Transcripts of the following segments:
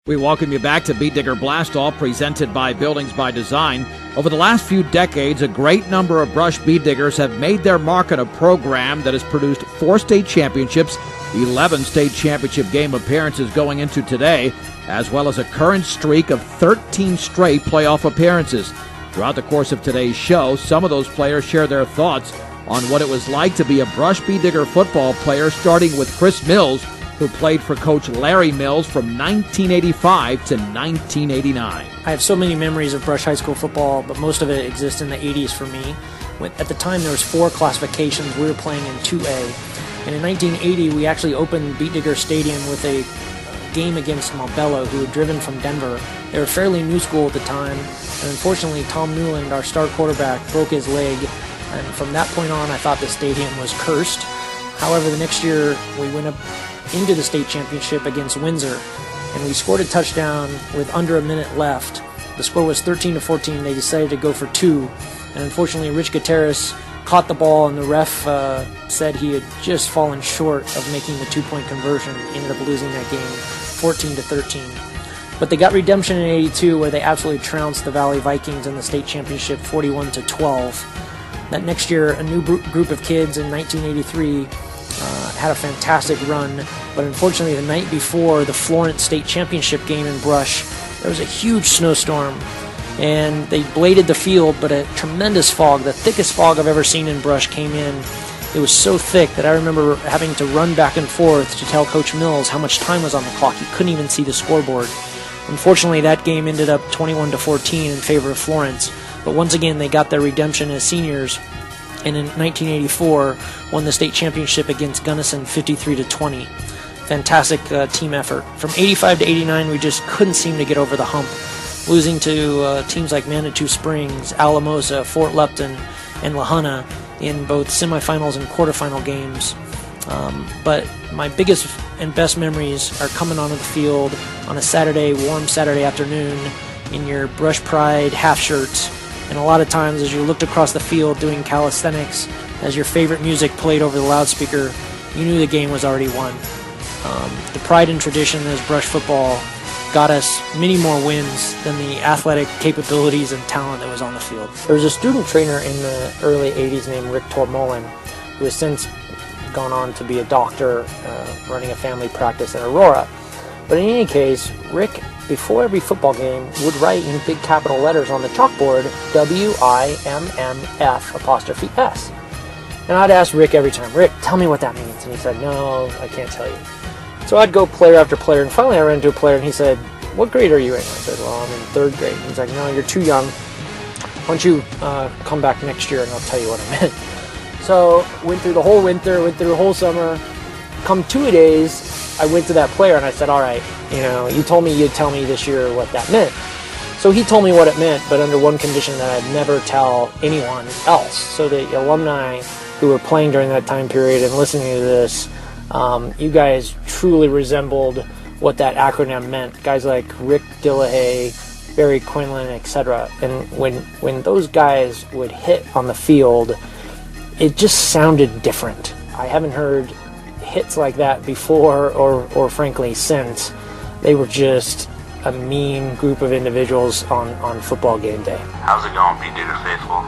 We welcome you back to Beetdigger Blast Off, presented by Buildings by Design. Over the last few decades, a great number of Brush Beetdiggers have made their mark in a program that has produced 4 state championships, 11 state championship game appearances going into today, as well as a current streak of 13 straight playoff appearances. Throughout the course of today's show, some of those players share their thoughts on what it was like to be a Brush Beetdigger football player, starting with Chris Mills, who played for Coach Larry Mills from 1985 to 1989. I have so many memories of Brush High School football, but most of it exists in the 80s for me. At the time, there was 4 classifications. We were playing in 2A. And in 1980, we actually opened Beetdigger Stadium with a game against Marbella, who had driven from Denver. They were a fairly new school at the time, and unfortunately, Tom Newland, our star quarterback, broke his leg. And from that point on, I thought the stadium was cursed. However, the next year, we went up into the state championship against Windsor, and we scored a touchdown with under a minute left. The score was 13-14. They decided to go for 2, and unfortunately Rich Gutierrez caught the ball, and the ref said he had just fallen short of making the 2-point conversion. Ended up losing that game 14-13. But they got redemption in 82, where they absolutely trounced the Valley Vikings in the state championship 41-12. That next year, a new group of kids in 1983 had a fantastic run, but unfortunately the night before the Florence State Championship game in Brush, there was a huge snowstorm, and they bladed the field, but a tremendous fog, the thickest fog I've ever seen in Brush, came in. It was so thick that I remember having to run back and forth to tell Coach Mills how much time was on the clock. He couldn't even see the scoreboard. Unfortunately, that game ended up 21-14 in favor of Florence, but once again they got their redemption as seniors, and in 1984 won the state championship against Gunnison 53-20. Fantastic team effort. From 85 to 89, we just couldn't seem to get over the hump, losing to teams like Manitou Springs, Alamosa, Fort Lupton, and La Junta in both semifinals and quarterfinal games. But my biggest and best memories are coming onto the field on a Saturday, warm Saturday afternoon, in your Brush Pride half shirts. And a lot of times, as you looked across the field doing calisthenics, as your favorite music played over the loudspeaker, you knew the game was already won. The pride and tradition as Brush football got us many more wins than the athletic capabilities and talent that was on the field. There was a student trainer in the early 80s named Rick Tormolin, who has since gone on to be a doctor running a family practice in Aurora. But in any case, Rick, before every football game, would write in big capital letters on the chalkboard, WIMMF''S. And I'd ask Rick every time, Rick, tell me what that means. And he said, no, I can't tell you. So I'd go player after player, and finally I ran into a player, and he said, what grade are you in? I said, well, I'm in 3rd grade. And he's like, no, you're too young. Why don't you come back next year, and I'll tell you what I meant. So went through the whole winter, went through the whole summer. Come 2-a-days, I went to that player and I said, all right, you told me you'd tell me this year what that meant. So he told me what it meant, but under one condition, that I'd never tell anyone else. So the alumni who were playing during that time period and listening to this, you guys truly resembled what that acronym meant. Guys like Rick Dillahay, Barry Quinlan, etc. And when those guys would hit on the field, it just sounded different. I haven't heard hits like that before or frankly since. They were just a mean group of individuals on football game day. How's it going, Beetdigger faithful?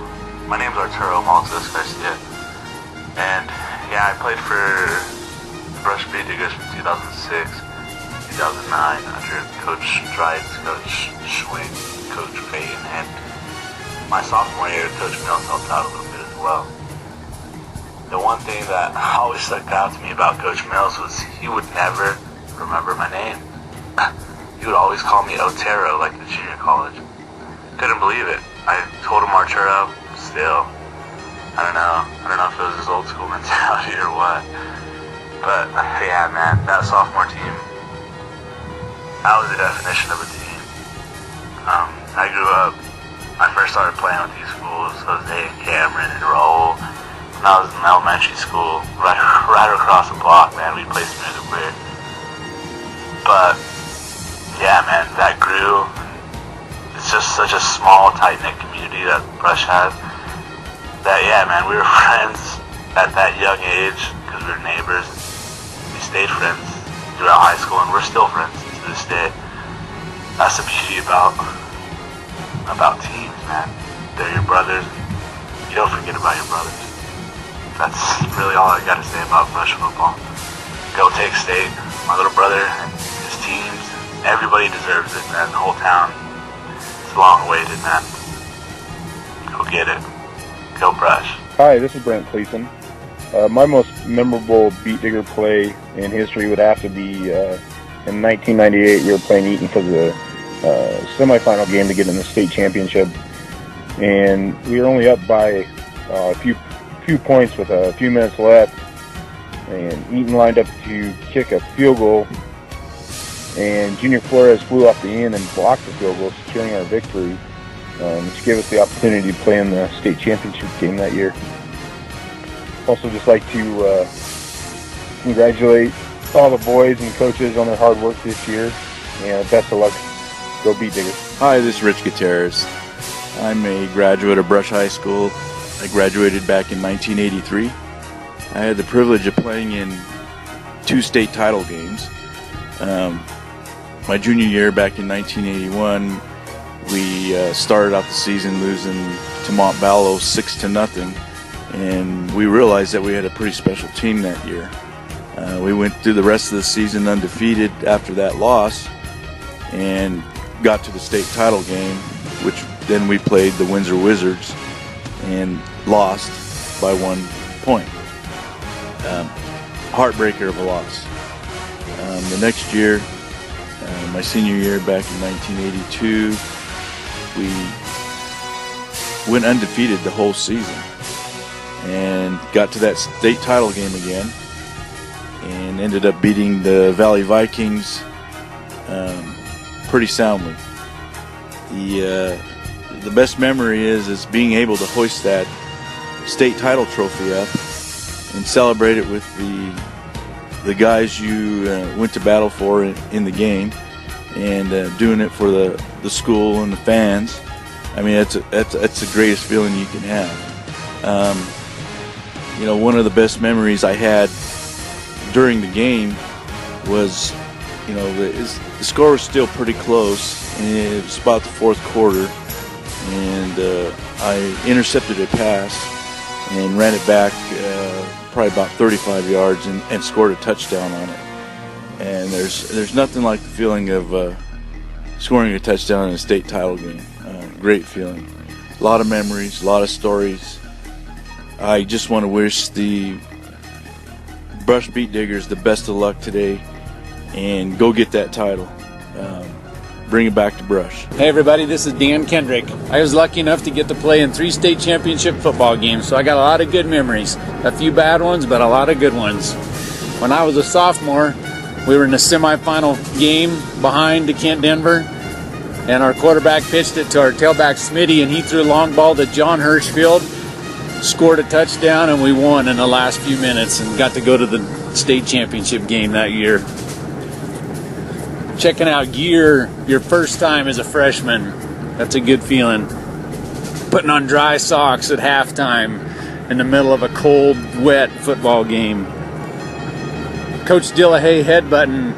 My name's Arturo Maltas Garcia, and yeah, I played for Brush Beetdiggers from 2006, 2009 under Coach Strides, Coach Schwing, Coach Payton, and my sophomore year, Coach Mills helped out a little bit as well. The one thing that always stuck out to me about Coach Mills was he would never remember my name. He would always call me Otero, like the junior college. Couldn't believe it. I told him Arturo, still. I don't know if it was his old school mentality or what. But yeah, man, that sophomore team, that was the definition of a team. I grew up, I first started playing with these schools, Jose and Cameron and Raul. When I was in elementary school, right across the block, man, we'd play some music weird. But yeah, man, that grew. It's just such a small, tight-knit community that Brush has. That, yeah, man, we were friends at that young age because we were neighbors. We stayed friends throughout high school, and we're still friends to this day. that's the beauty about teams, man. They're your brothers. You don't forget about your brothers. That's really all I got to say about Brush football. Go take state. My little brother and his teams. Everybody deserves it, man. The whole town. It's long awaited, man. Go get it. Go Brush. Hi, this is Brent Cleason. My most memorable Beetdigger play in history would have to be in 1998. We were playing Eaton for the semifinal game to get in the state championship, and we were only up by a few points with a few minutes left, and Eaton lined up to kick a field goal, and Junior Flores flew off the end and blocked the field goal, securing our victory, which gave us the opportunity to play in the state championship game that year. Also just like to congratulate all the boys and coaches on their hard work this year, and best of luck. Go Beetdigger. Hi, this is Rich Gutierrez. I'm a graduate of Brush High School. I graduated back in 1983. I had the privilege of playing in 2 state title games. My junior year back in 1981, we started out the season losing to Montbello 6-0, and we realized that we had a pretty special team that year. We went through the rest of the season undefeated after that loss and got to the state title game, which then we played the Windsor Wizards and lost by 1 point. Heartbreaker of a loss. The next year, my senior year back in 1982, we went undefeated the whole season and got to that state title game again and ended up beating the Valley Vikings pretty soundly. The best memory is being able to hoist that state title trophy up and celebrate it with the guys you went to battle for in the game, and doing it for the school and the fans. I mean, that's the greatest feeling you can have. One of the best memories I had during the game was, the score was still pretty close, and it was about the 4th quarter, and I intercepted a pass and ran it back probably about 35 yards and scored a touchdown on it. And there's nothing like the feeling of scoring a touchdown in a state title game. Great feeling. A lot of memories, a lot of stories. I just want to wish the Brush Beetdiggers the best of luck today, and go get that title. Bring it back to Brush. Hey everybody, this is Dan Kendrick. I was lucky enough to get to play in 3 state championship football games, so I got a lot of good memories. A few bad ones, but a lot of good ones. When I was a sophomore, we were in a semifinal game behind Kent Denver, and our quarterback pitched it to our tailback Smitty, and he threw a long ball to John Hirschfield, scored a touchdown, and we won in the last few minutes and got to go to the state championship game that year. Checking out gear your first time as a freshman, that's a good feeling. Putting on dry socks at halftime in the middle of a cold, wet football game. Coach Dillahay headbutting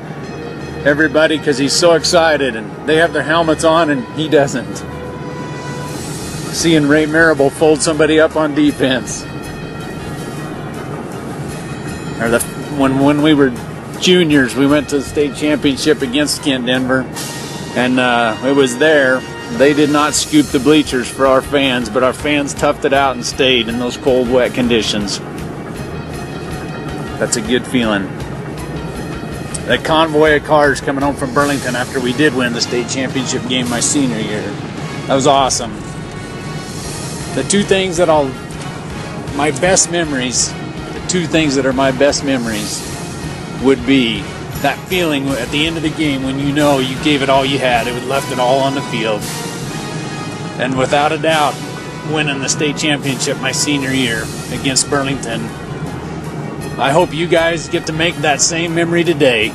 everybody because he's so excited, and they have their helmets on and he doesn't. Seeing Ray Marable fold somebody up on defense. Or when we were juniors, we went to the state championship against Kent Denver, and it was there. They did not scoop the bleachers for our fans, but our fans toughed it out and stayed in those cold, wet conditions. That's a good feeling. That convoy of cars coming home from Burlington after we did win the state championship game my senior year. That was awesome. The 2 things that my best memories would be that feeling at the end of the game when you know you gave it all you had. It was left it all on the field. And without a doubt, winning the state championship my senior year against Burlington. I hope you guys get to make that same memory today.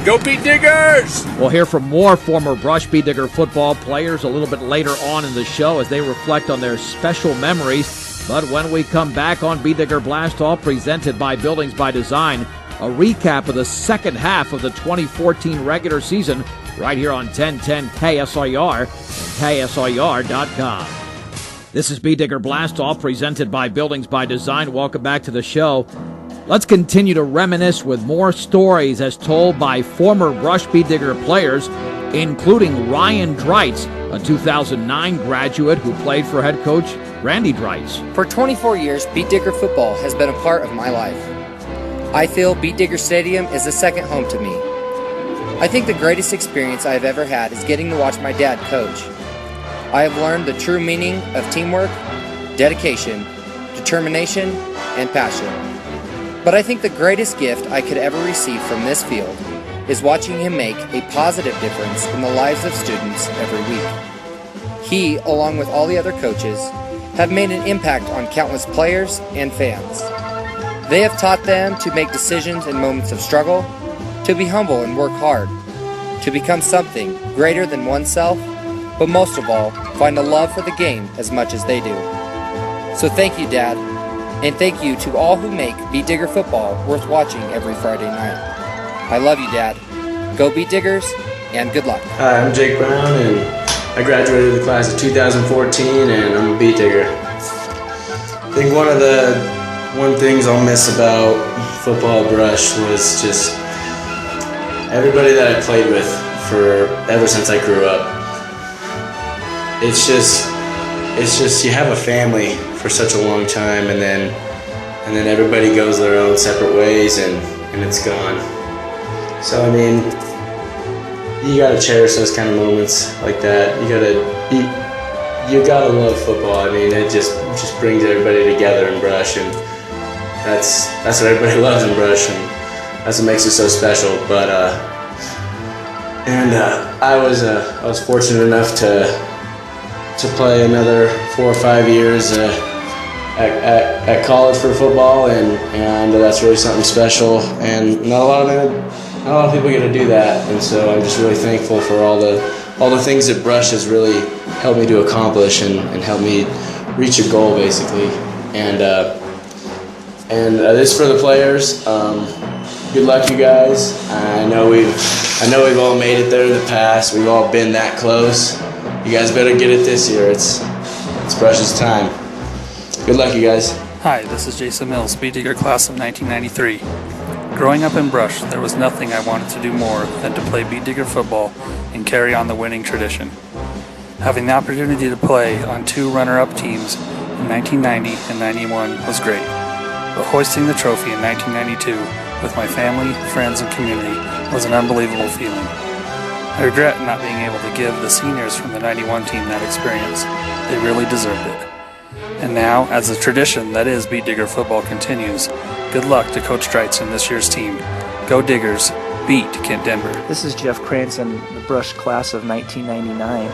Go Beetdiggers! We'll hear from more former Brush Beetdigger football players a little bit later on in the show as they reflect on their special memories. But when we come back on Beetdigger Blast Off, presented by Buildings by Design, a recap of the second half of the 2014 regular season right here on 1010 KSIR and KSIR.com. This is Beetdigger Blastoff, presented by Buildings by Design. Welcome back to the show. Let's continue to reminisce with more stories as told by former Brush Beetdigger players, including Ryan Dreitz, a 2009 graduate who played for head coach Randy Dreitz. For 24 years, Beetdigger football has been a part of my life. I feel Beetdigger Stadium is a second home to me. I think the greatest experience I have ever had is getting to watch my dad coach. I have learned the true meaning of teamwork, dedication, determination, and passion. But I think the greatest gift I could ever receive from this field is watching him make a positive difference in the lives of students every week. He, along with all the other coaches, have made an impact on countless players and fans. They have taught them to make decisions in moments of struggle, to be humble and work hard, to become something greater than oneself, but most of all, find a love for the game as much as they do. So thank you, Dad, and thank you to all who make Beetdigger football worth watching every Friday night. I love you, Dad. Go Beetdiggers, and good luck. Hi, I'm Jake Brown, and I graduated the class of 2014, and I'm a Beetdigger. I think one things I'll miss about football at Brush was just everybody that I played with for ever since I grew up. It's just you have a family for such a long time, and then everybody goes their own separate ways, and it's gone. So I mean, you gotta cherish those kind of moments like that. You gotta love football. I mean, it just brings everybody together in Brush, and that's what everybody loves in Brush, and that's what makes it so special. But I was fortunate enough to play another 4 or 5 years at college for football, and that's really something special. And not a lot of people get to do that, and so I'm just really thankful for all the things that Brush has really helped me to accomplish and helped me reach a goal, basically. And this for the players. Good luck, you guys. I know we've all made it there in the past. We've all been that close. You guys better get it this year. It's Brush's time. Good luck, you guys. Hi, this is Jason Mills, Beetdigger class of 1993. Growing up in Brush, there was nothing I wanted to do more than to play Beetdigger football and carry on the winning tradition. Having the opportunity to play on 2 runner-up teams in 1990 and 91 was great, but hoisting the trophy in 1992 with my family, friends, and community was an unbelievable feeling. I regret not being able to give the seniors from the 91 team that experience. They really deserved it. And now, as the tradition that is Beetdigger football continues, good luck to Coach Dreitz and this year's team. Go Diggers, beat Kent Denver. This is Jeff Cranston, the Brush class of 1999.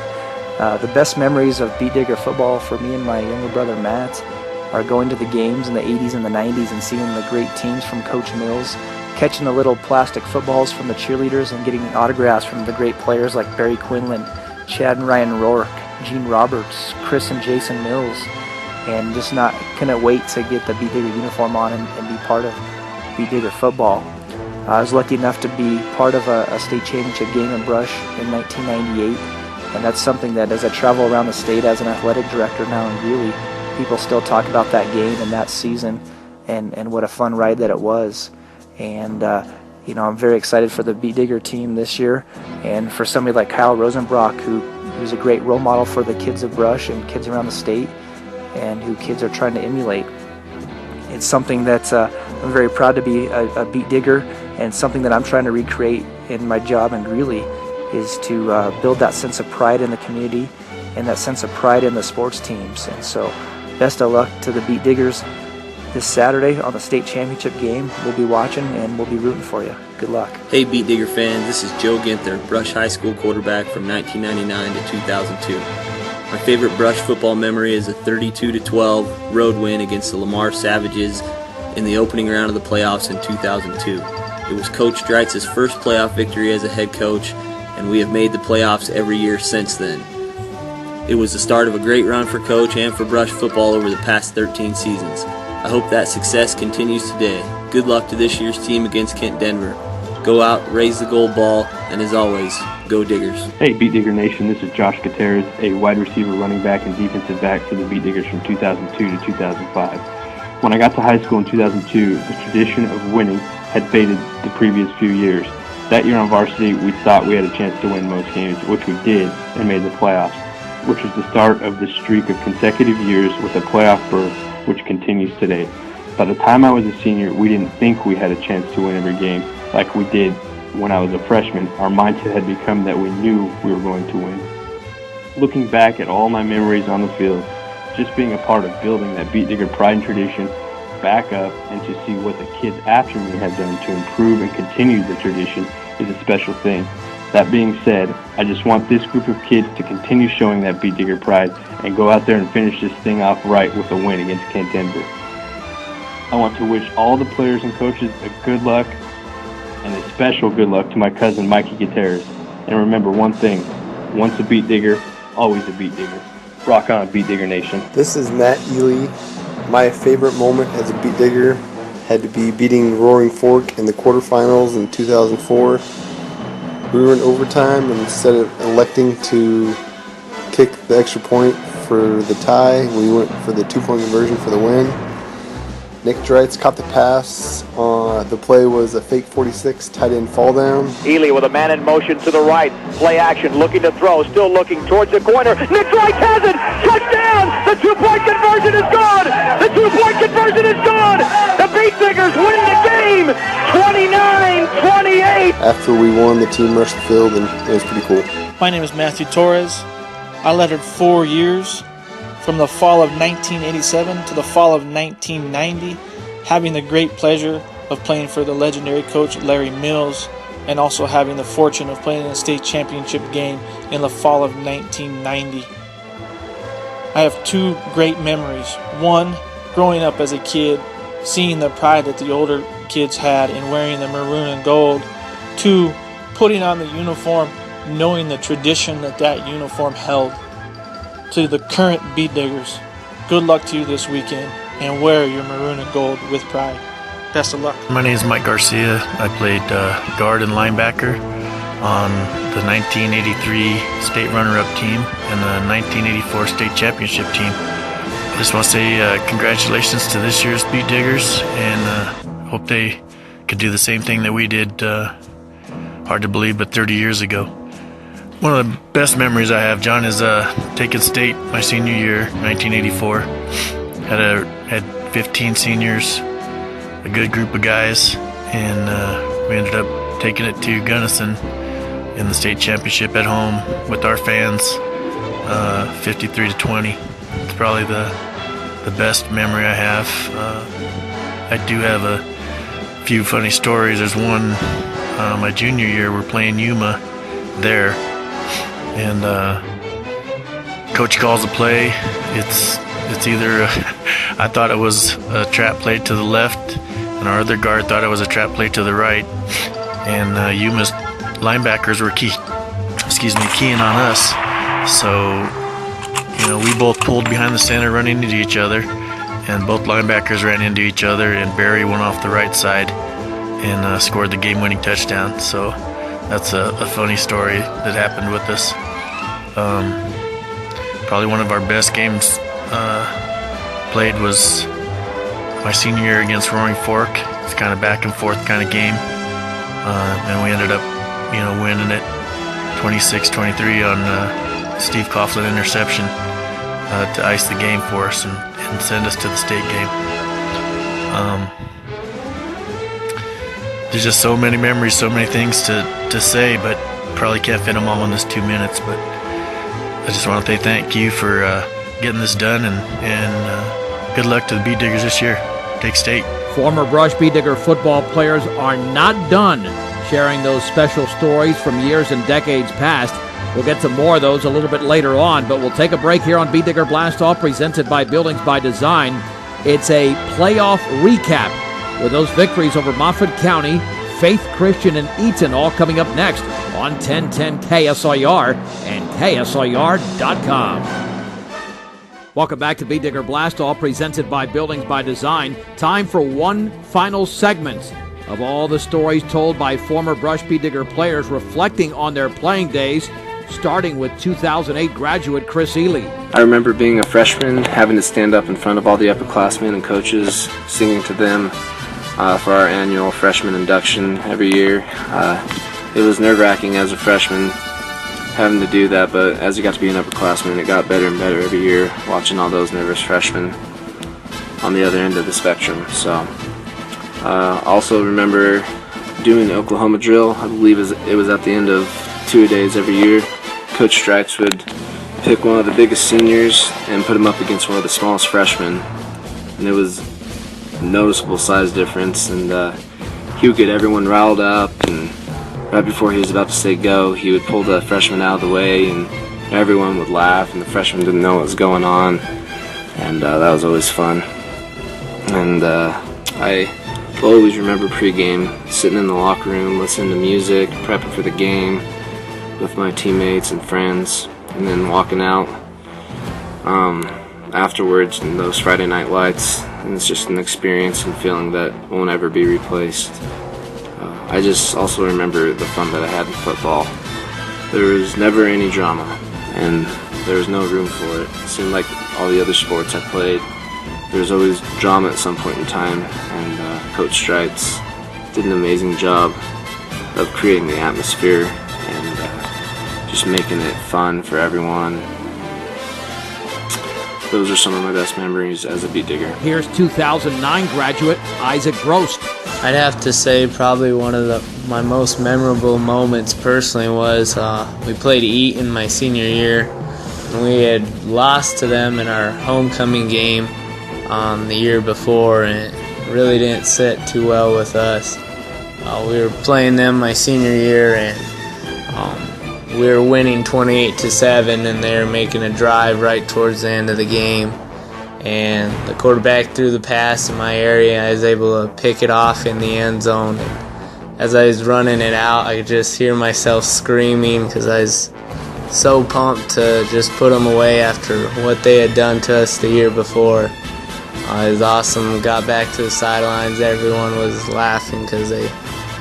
The best memories of Beetdigger football for me and my younger brother Matt are going to the games in the 80s and the 90s and seeing the great teams from Coach Mills, catching the little plastic footballs from the cheerleaders and getting autographs from the great players like Barry Quinlan, Chad and Ryan Rourke, Gene Roberts, Chris and Jason Mills, and just couldn't wait to get the Beetdigger uniform on and be part of Beetdigger football. I was lucky enough to be part of a state championship game in Brush in 1998, and that's something that as I travel around the state as an athletic director now in Greeley, people still talk about that game and that season and what a fun ride that it was. And I'm very excited for the Beetdigger team this year, and for somebody like Kyle Rosenbrock, who's a great role model for the kids of Brush and kids around the state, and who kids are trying to emulate. It's something that I'm very proud to be a Beetdigger, and something that I'm trying to recreate in my job in Greeley is to build that sense of pride in the community and that sense of pride in the sports teams. And so best of luck to the Beetdiggers this Saturday on the state championship game. We'll be watching and we'll be rooting for you. Good luck. Hey Beetdigger fans, this is Joe Ginther, Brush High School quarterback from 1999 to 2002. My favorite Brush football memory is a 32-12 road win against the Lamar Savages in the opening round of the playoffs in 2002. It was Coach Dreitz's first playoff victory as a head coach, and we have made the playoffs every year since then. It was the start of a great run for Coach and for Brush football over the past 13 seasons. I hope that success continues today. Good luck to this year's team against Kent Denver. Go out, raise the gold ball, and as always, Go Diggers. Hey, Beat Digger Nation, this is Josh Gutierrez, a wide receiver, running back, and defensive back for the Beat Diggers from 2002 to 2005. When I got to high school in 2002, the tradition of winning had faded the previous few years. That year on varsity, we thought we had a chance to win most games, which we did, and made the playoffs, which was the start of the streak of consecutive years with a playoff berth, which continues today. By the time I was a senior, we didn't think we had a chance to win every game like we did when I was a freshman. Our mindset had become that we knew we were going to win. Looking back at all my memories on the field, just being a part of building that Beat Digger pride and tradition back up, and to see what the kids after me have done to improve and continue the tradition is a special thing. That being said, I just want this group of kids to continue showing that Beat Digger pride and go out there and finish this thing off right with a win against Kent Denver. I want to wish all the players and coaches a good luck, and a special good luck to my cousin Mikey Gutierrez. And remember one thing, once a Beat Digger, always a Beat Digger. Rock on, Beat Digger Nation. This is Matt Ely. My favorite moment as a Beat Digger had to be beating Roaring Fork in the quarterfinals in 2004. We were in overtime, and instead of electing to kick the extra point for the tie, we went for the 2-point conversion for the win. Nick Dreitz caught the pass. The play was a fake 46 tight end fall down. Ely with a man in motion to the right. Play action, looking to throw, still looking towards the corner. Nick Dreitz has it! Touchdown! The 2-point conversion is good! The 2-point conversion is good! The Beat Diggers win the game! 29-28! After we won, the team rushed the field, and it was pretty cool. My name is Matthew Torres. I lettered 4 years, from the fall of 1987 to the fall of 1990, having the great pleasure of playing for the legendary coach Larry Mills, and also having the fortune of playing in the state championship game in the fall of 1990. I have 2 great memories. One, growing up as a kid, seeing the pride that the older kids had in wearing the maroon and gold. 2, putting on the uniform, knowing the tradition that that uniform held. To the current Beat Diggers, good luck to you this weekend, and wear your maroon and gold with pride. Best of luck. My name is Mike Garcia. I played guard and linebacker on the 1983 state runner-up team and the 1984 state championship team. I just want to say congratulations to this year's Beat Diggers, and hope they could do the same thing that we did, hard to believe, but 30 years ago. One of the best memories I have, John, is taking state my senior year, 1984. Had 15 seniors, a good group of guys, and we ended up taking it to Gunnison in the state championship at home with our fans, 53-20. It's probably the best memory I have. I do have a few funny stories. There's one, my junior year, we're playing Yuma there, and coach calls a play. It's either I thought it was a trap play to the left, and our other guard thought it was a trap play to the right, and Yuma's linebackers were keying on us. So we both pulled behind the center, running into each other, and both linebackers ran into each other, and Barry went off the right side and scored the game-winning touchdown. So that's a funny story that happened with us. Probably one of our best games played was my senior year against Roaring Fork. It's kind of back and forth kind of game, and we ended up winning it 26-23 on Steve Coughlin interception to ice the game for us and send us to the state game. There's just so many memories, so many things to say, but probably can't fit them all in this 2 minutes. But I just want to say thank you for getting this done, and good luck to the Beat Diggers this year. Take state. Former Brush Beetdigger football players are not done sharing those special stories from years and decades past. We'll get to more of those a little bit later on, but we'll take a break here on Beat Digger Blast Off, presented by Buildings by Design. It's a playoff recap with those victories over Moffat County, Faith Christian, and Eaton, all coming up next on 1010 KSIR and KSIR.com. Welcome back to Beat Digger Blast Off, presented by Buildings by Design. Time for one final segment of all the stories told by former Brush Beetdigger players reflecting on their playing days, starting with 2008 graduate Chris Ely. I remember being a freshman, having to stand up in front of all the upperclassmen and coaches, singing to them for our annual freshman induction every year. It was nerve-wracking as a freshman having to do that, but as you got to be an upperclassman, it got better and better every year, watching all those nervous freshmen on the other end of the spectrum. So, also remember doing the Oklahoma drill. I believe it was at the end of 2-a-days every year. Coach Stripes would pick one of the biggest seniors and put him up against one of the smallest freshmen, and it was a noticeable size difference, and he would get everyone riled up, and right before he was about to say go, he would pull the freshman out of the way, and everyone would laugh, and the freshmen didn't know what was going on, and that was always fun. And I always remember pregame, sitting in the locker room, listening to music, prepping for the game with my teammates and friends, and then walking out afterwards in those Friday night lights, and it's just an experience and feeling that won't ever be replaced. I just also remember the fun that I had in football. There was never any drama, and there was no room for it. It seemed like all the other sports I played, there was always drama at some point in time, and Coach Stripes did an amazing job of creating the atmosphere and just making it fun for everyone. Those are some of my best memories as a beat digger. Here's 2009 graduate Isaac Grost. I'd have to say probably one of my most memorable moments personally was we played Eaton my senior year, and we had lost to them in our homecoming game the year before, and it really didn't sit too well with us. We were playing them my senior year, and we were winning 28-7, and they were making a drive right towards the end of the game. And the quarterback threw the pass in my area. I was able to pick it off in the end zone. And as I was running it out, I could just hear myself screaming because I was so pumped to just put them away after what they had done to us the year before. It was awesome. Got back to the sidelines. Everyone was laughing because they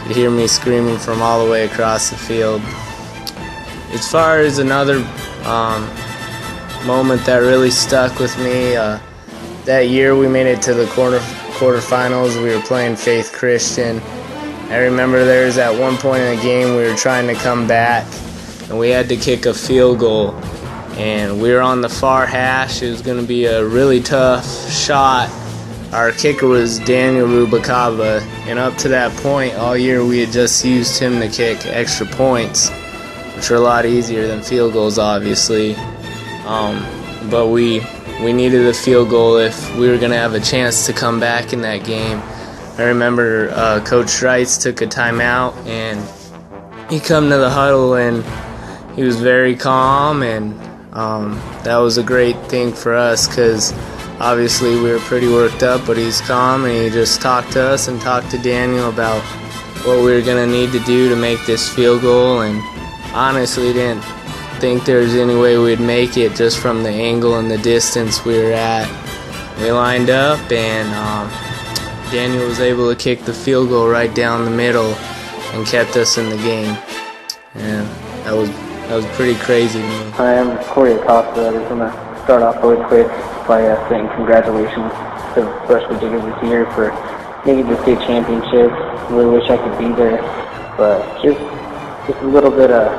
could hear me screaming from all the way across the field. As far as another moment that really stuck with me, that year we made it to the quarterfinals. We were playing Faith Christian. I remember there was at one point in the game we were trying to come back, and we had to kick a field goal. And we were on the far hash. It was going to be a really tough shot. Our kicker was Daniel Rubacava, and up to that point all year we had just used him to kick extra points, which are a lot easier than field goals, obviously. But we needed a field goal if we were going to have a chance to come back in that game. I remember Coach Stripes took a timeout, and he come to the huddle, and he was very calm, and that was a great thing for us because obviously we were pretty worked up, but he's calm, and he just talked to us and talked to Daniel about what we were going to need to do to make this field goal, and honestly didn't think there was any way we'd make it just from the angle and the distance we were at. We lined up, and Daniel was able to kick the field goal right down the middle and kept us in the game. And that was pretty crazy to me. Hi, I'm Corey Acosta. I just want to start off really quick by saying congratulations to Brush Beetdigger this year for making the state championship. Really wish I could be there, but just a little bit of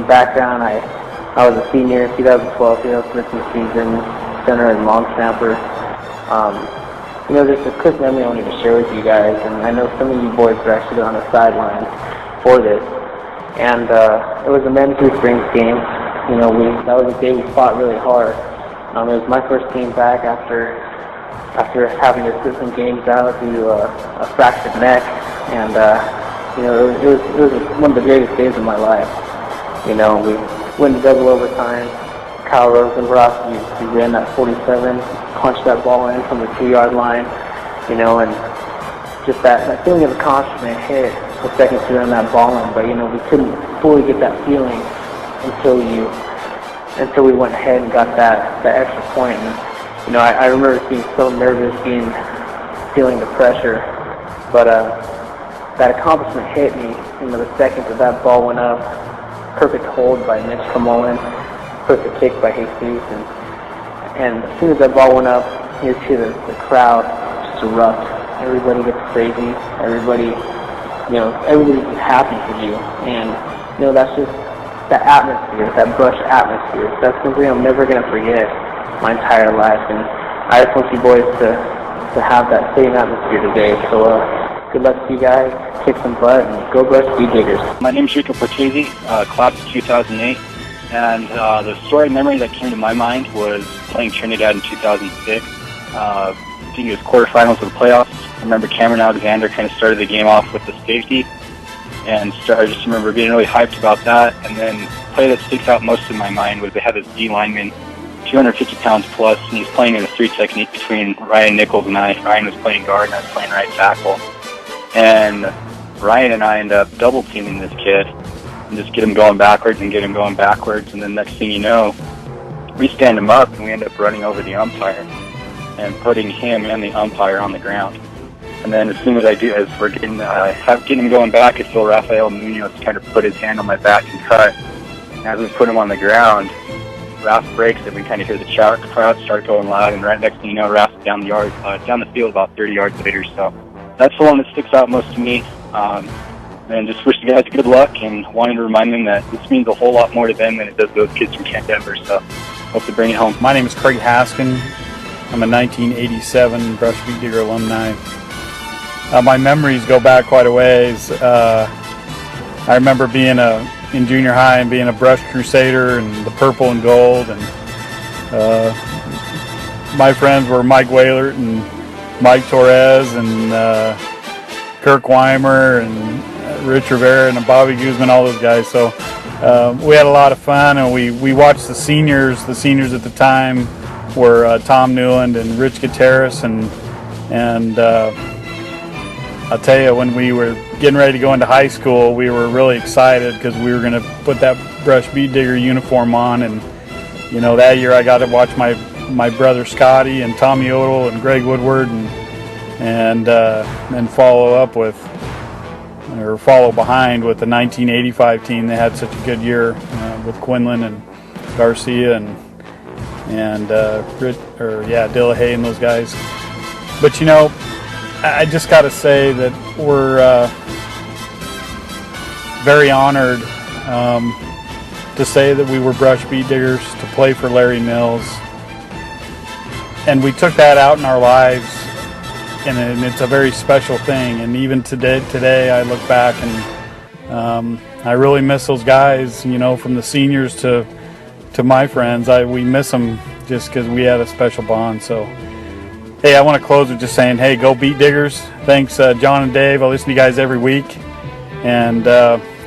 background. I was a senior in 2012, 2013 season, center and long snapper. Just a quick memory I wanted to share with you guys, and I know some of you boys are actually on the sidelines for this. And it was a men's youth rings game. That was a day we fought really hard. It was my first game back after having to sit some games out due to a fractured neck, and it was one of the greatest days of my life. We went to double overtime. Kyle Rosenbrock, he ran that 47, punched that ball in from the 2-yard line, and just that feeling of accomplishment hit the second to run that ball in, but we couldn't fully get that feeling until we went ahead and got that extra point. And I remember being so nervous, feeling the pressure, but that accomplishment hit me, the second that ball went up. Perfect hold by Mitch Kamolin, perfect kick by Jesus, and as soon as that ball went up, you see the crowd just erupt. Everybody gets crazy. Everybody's just happy for you, and that's just that atmosphere, that Brush atmosphere. That's something I'm never gonna forget my entire life, and I just want you boys to have that same atmosphere today. So good luck to you guys. Kick some butt and go Brush Beetdiggers. My name is Rico Portesi, class of 2008, and the story memory that came to my mind was playing Trinidad in 2006. I think it was quarterfinals of the playoffs. I remember Cameron Alexander kind of started the game off with the safety, and I just remember being really hyped about that. And then the play that sticks out most in my mind was they had this D lineman, 250 pounds plus, and he's playing in a 3 technique between Ryan Nichols and I. Ryan was playing guard and I was playing right tackle. And Ryan and I end up double teaming this kid and just get him going backwards and get him going backwards. And then next thing you know, we stand him up and we end up running over the umpire and putting him and the umpire on the ground. And then as soon as I do, as we're getting him going back, I feel Rafael Munoz kind of put his hand on my back and cut. And as we put him on the ground, Raf breaks and we kind of hear the crowd start going loud. And right next thing you know, Raf's down the field about 30 yards later. So that's the one that sticks out most to me. And just wish the guys good luck and wanted to remind them that this means a whole lot more to them than it does those kids from Camp Denver. So hope to bring it home. My name is Craig Haskin. I'm a 1987 Brush Beetdigger alumni. My memories go back quite a ways. I remember being in junior high and being a Brush Crusader and the purple and gold. And my friends were Mike Wahlert and Mike Torres and Kirk Weimer and Rich Rivera and Bobby Guzman, all those guys. So we had a lot of fun, and we watched the seniors. The seniors at the time were Tom Newland and Rich Gutierrez, and I'll tell you, when we were getting ready to go into high school, we were really excited because we were going to put that Brush Beetdigger uniform on. And that year I got to watch my brother Scotty and Tommy Odell and Greg Woodward and follow behind with the 1985 team. They had such a good year with Quinlan and Garcia and Dillahay and those guys. But I just got to say that we're very honored to say that we were Brush Beetdiggers, to play for Larry Mills, and we took that out in our lives, and it's a very special thing. And even today I look back and I really miss those guys, from the seniors to my friends. We miss them just because we had a special bond. So hey, I want to close with just saying, hey, go Beetdiggers. Thanks, John and Dave. I listen to you guys every week. And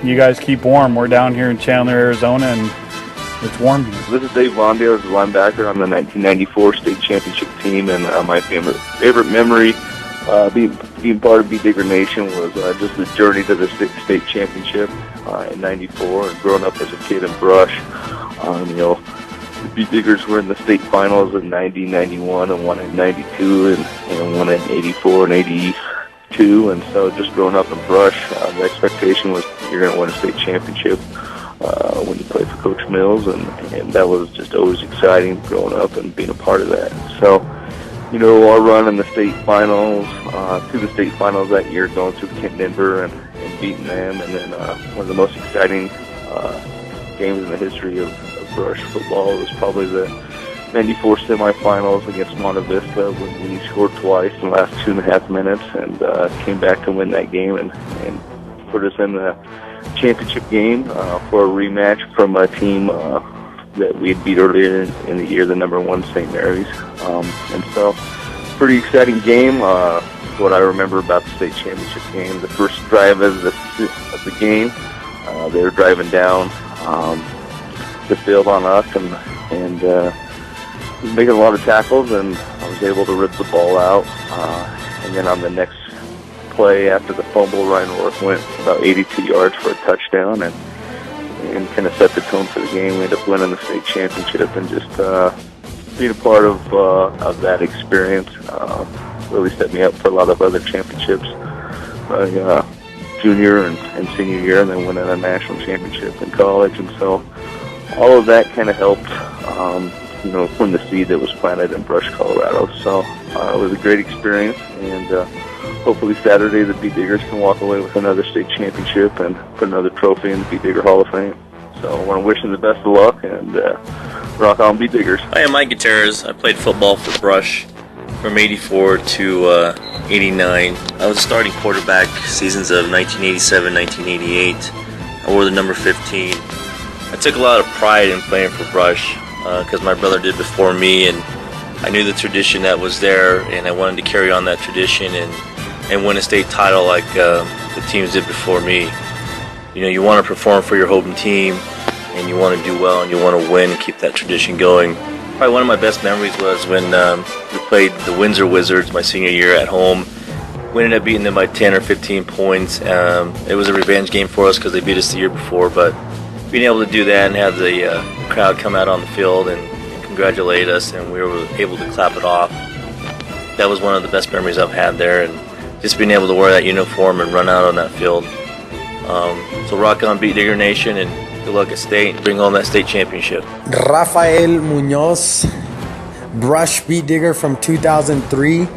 you guys keep warm. We're down here in Chandler, Arizona, and it's warm here. This is Dave Londy. I was a linebacker on the 1994 state championship team, and my favorite memory being part of Beetdigger Nation was just the journey to the state championship in '94, and growing up as a kid in Brush. The Beetdiggers were in the state finals in '90, '91, and one in '92, and one in '84 and '82. And so, just growing up in Brush, the expectation was you're going to win a state championship when you play for Coach Mills, and that was just always exciting growing up and being a part of that. So, our run in the state finals, to the state finals that year, going through Camp Denver and beating them, and then one of the most exciting games in the history of Brush football was probably the '94 semifinals against Monte Vista, when we scored twice in the last 2.5 minutes and came back to win that game and put us in the championship game for a rematch from a team that we had beat earlier in the year, the #1 St. Mary's. And so, pretty exciting game. What I remember about the state championship game, the first drive of the game, they were driving down the field on us and making a lot of tackles, and I was able to rip the ball out. And then on the next play after the fumble, Ryan Rourke went about 82 yards for a touchdown and kind of set the tone for the game. We ended up winning the state championship, and just being a part of that experience really set me up for a lot of other championships. junior and senior year, and then winning a national championship in college. And so all of that kind of helped, from the seed that was planted in Brush, Colorado. So it was a great experience, and hopefully Saturday the Beetdiggers can walk away with another state championship and put another trophy in the Beetdigger Hall of Fame. So I want to wish them the best of luck, and rock on Beetdiggers. I am Mike Gutierrez. I played football for Brush from 84 to 89. I was starting quarterback seasons of 1987, 1988. I wore the number 15. I took a lot of pride in playing for Brush because my brother did before me, and I knew the tradition that was there, and I wanted to carry on that tradition and win a state title like the teams did before me. You want to perform for your home team, and you want to do well, and you want to win and keep that tradition going. Probably one of my best memories was when we played the Windsor Wizards my senior year at home. We ended up beating them by 10 or 15 points. It was a revenge game for us because they beat us the year before, but being able to do that and have the crowd come out on the field and congratulate us, and we were able to clap it off, that was one of the best memories I've had there, and just being able to wear that uniform and run out on that field. So rock on Beetdigger Nation, and good luck at state and bring home that state championship. Rafael Munoz, Brush Beetdigger from 2003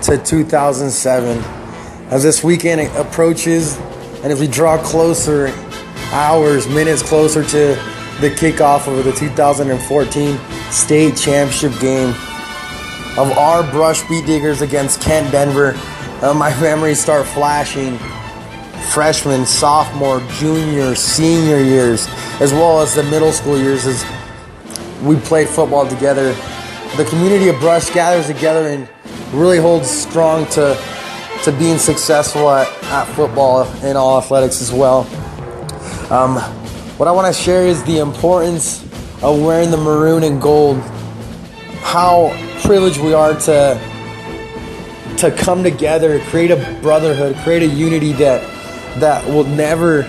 to 2007. As this weekend approaches, and as we draw closer, hours, minutes closer to the kickoff of the 2014 state championship game of our Brush Beetdiggers against Kent Denver, my memories start flashing. Freshman, sophomore, junior, senior years, as well as the middle school years as we played football together. The community of Brush gathers together and really holds strong to being successful at football and all athletics as well. What I want to share is the importance of wearing the maroon and gold, how privileged we are to come together, create a brotherhood, create a unity that will never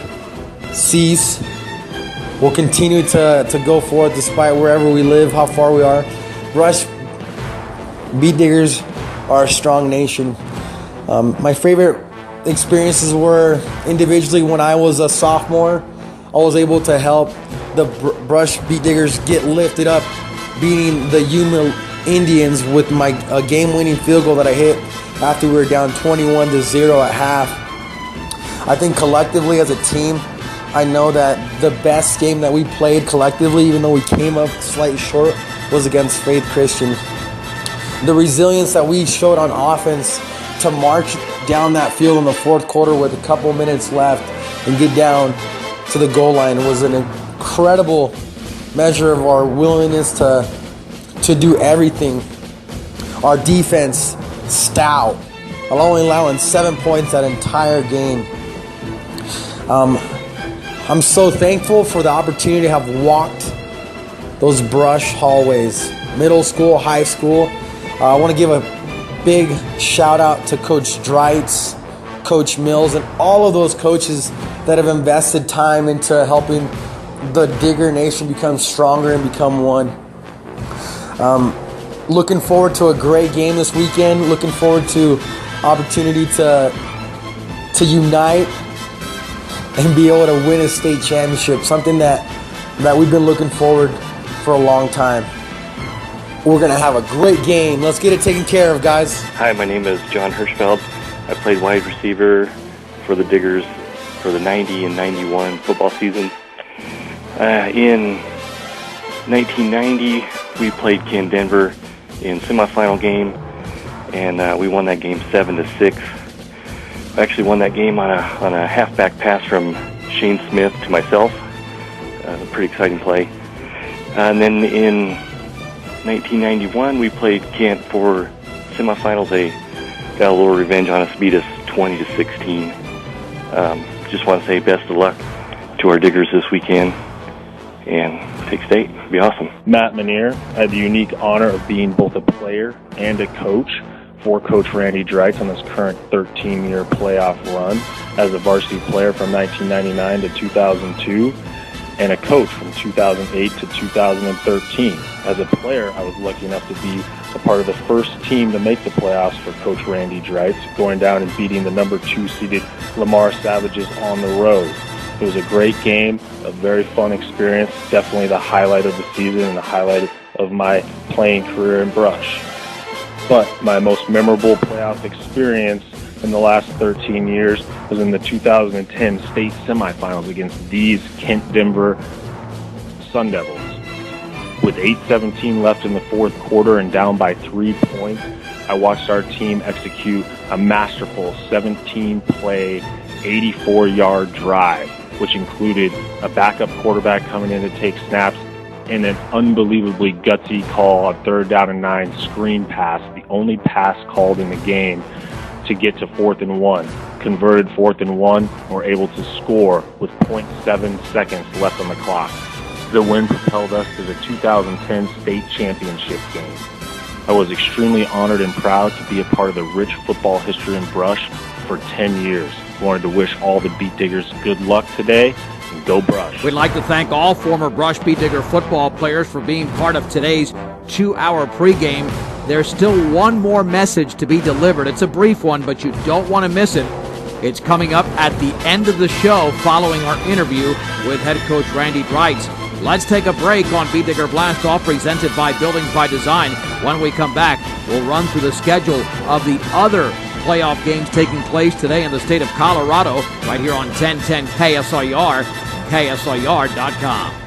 cease, will continue to go forth despite wherever we live, how far we are. Brush Beetdiggers are a strong nation. My favorite experiences were individually when I was a sophomore. I was able to help the Brush Beetdiggers get lifted up, beating the Yuma Indians with my game-winning field goal that I hit after we were down 21-0 at half. I think collectively as a team, I know that the best game that we played collectively, even though we came up slightly short, was against Faith Christian. The resilience that we showed on offense to march down that field in the fourth quarter with a couple minutes left and get down to the goal line was an incredible measure of our willingness to do everything. Our defense, stout, only allowing 7 points that entire game. I'm so thankful for the opportunity to have walked those Brush hallways, middle school, high school. I want to give a big shout out to Coach Dreitz, Coach Mills, and all of those coaches that have invested time into helping the Digger Nation become stronger and become one. Looking forward to a great game this weekend. Looking forward to opportunity to unite and be able to win a state championship, something that we've been looking forward for a long time. We're going to have a great game. Let's get it taken care of, guys. Hi, my name is John Hirschfeld. I played wide receiver for the Diggers for the 90 and 91 football seasons. In 1990, we played Kent Denver in semifinal game, and we won that game 7-6. I actually won that game on a halfback pass from Shane Smith to myself. A pretty exciting play. And then in 1991, we played Kent for semifinals. They got a little revenge on us, beat us 20-16. Just want to say best of luck to our Diggers this weekend, and take state. It'll be awesome. Matt Manier. I had the unique honor of being both a player and a coach for Coach Randy Dreitz on this current 13-year playoff run as a varsity player from 1999 to 2002 and a coach from 2008 to 2013. As a player, I was lucky enough to be a part of the first team to make the playoffs for Coach Randy Dreitz, going down and beating the number 2 seeded Lamar Savages on the road. It was a great game, a very fun experience, definitely the highlight of the season and the highlight of my playing career in Brush. But my most memorable playoff experience in the last 13 years was in the 2010 state semifinals against these Kent-Denver Sun Devils. With 8:17 left in the fourth quarter and down by 3 points, I watched our team execute a masterful 17-play, 84-yard drive, which included a backup quarterback coming in to take snaps and an unbelievably gutsy call on 3rd down and 9 screen pass, the only pass called in the game to get to 4th and 1. Converted 4th and 1, were able to score with 0.7 seconds left on the clock. The win propelled us to the 2010 state championship game. I was extremely honored and proud to be a part of the rich football history in Brush for 10 years. Wanted to wish all the Beetdiggers good luck today, and go Brush. We'd like to thank all former Brush Beetdigger football players for being part of today's 2-hour pregame. There's still one more message to be delivered. It's a brief one, but you don't want to miss it. It's coming up at the end of the show following our interview with head coach Randy Dreitz. Let's take a break on Beetdigger Blast Off, presented by Buildings by Design. When we come back, we'll run through the schedule of the other playoff games taking place today in the state of Colorado, right here on 1010 KSIR, KSIR.com.